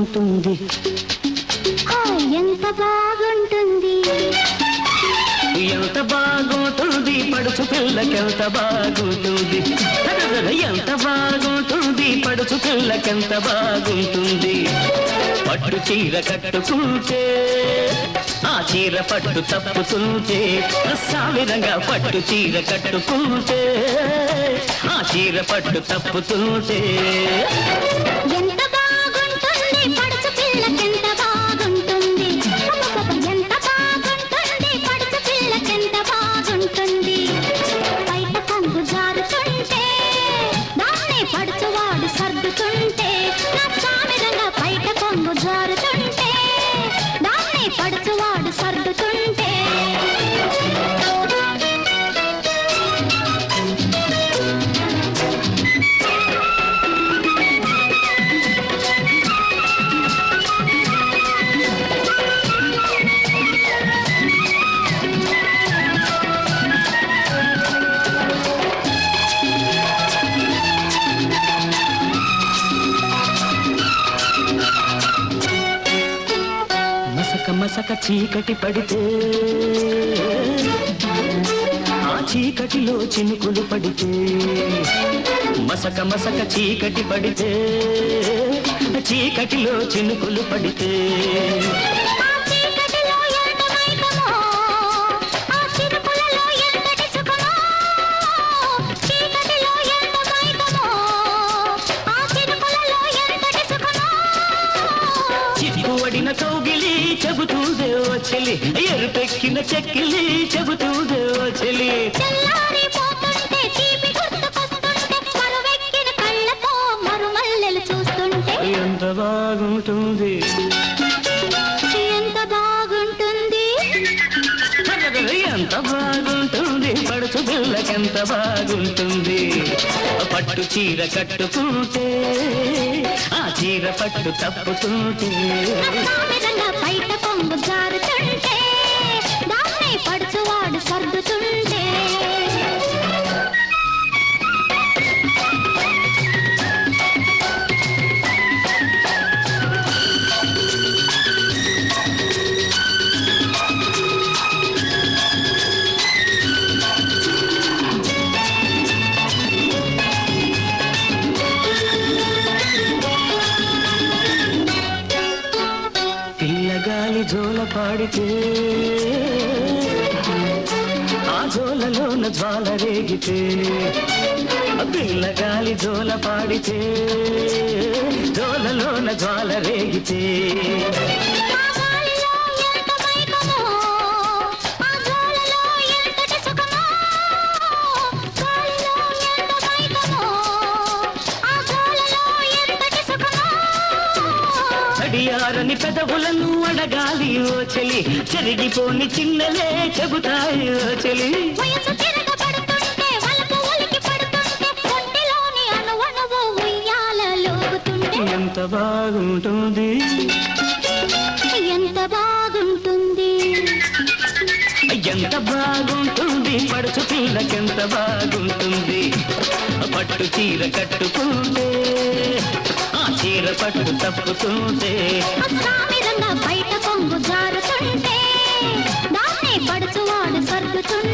బాగుంటుంది, ఎంత బాగుంటుంది, ఎంత బాగుంటుంది, పడుచు పిల్లకెంత బాగుంటుంది, ఎంత బాగుంటుంది, పడుచు పిల్లకెంత బాగుంటుంది. పట్టు చీర కట్టుకుంటే ఆ చీర పట్టు తప్పుతుంటే, సామిరంగా పట్టు చీర కట్టుకుంటే ఆ చీర పట్టు తప్పుతుంటే. ఎంత బాగుంటుంది, పడుచు పిల్లకెంత బాగుంటుంది, ఎంత బాగుంటుంది, పడుచు పిల్లకెంత బాగుంటుంది. బయట కొంగు జారుతుంటే దాన్ని పడుచువాడు సర్దుతుంటే, సామిరంగా బయట కొంగు జారుతుంటే దాన్ని పడుచువాడు సర్దుతుంటే. మసక మసక చీకటి పడితే ఆ చీకటిలో చినుకులు పడితే, మసక మసక చీకటి పడితే చీకటిలో చినుకులు పడితే. చిక్కువడిన కౌగిలి చెబుతూదే ఓ చెలి, ఎరుపెక్కిన చెక్కిలి చెబుతూదే ఓ చెలి. ఎంత బాగుంటుంది, ఎంత బాగుంటుంది, ఎంత బాగుంటుంది, పడుచు పిల్లకెంత బాగుంటుంది. పట్టు చీర కట్టుకుంటే ఆ చీర పట్టు తప్పుతుంటే, బయట కొంగు జారుతుంటే దాన్ని పడుచువాడు సర్దుతుంటే. పిల్లగాలి జోల పాడితే ఆ జోలలోన జ్వాల రేగితే, పిల్లగాలి జోల పాడితే జోలలోన జ్వాల రేగితే. అడియారని పెదవులను అడగాలి ఓ చెలి, చెరిగిపోని చిన్నలే చెబుతాయి ఓ చెలి. ఎంత బాగుంటుంది, ఎంత బాగుంటుంది, ఎంత బాగుంటుంది, పడుచు పిల్లకెంత బాగుంటుంది. పట్టు చీర కట్టుకుంటే ఆ చీర పట్టు తప్పుతుంటే, బయట కొంగు జారుతుంటే దాన్ని పడుచువాడు సర్దుతుంటే.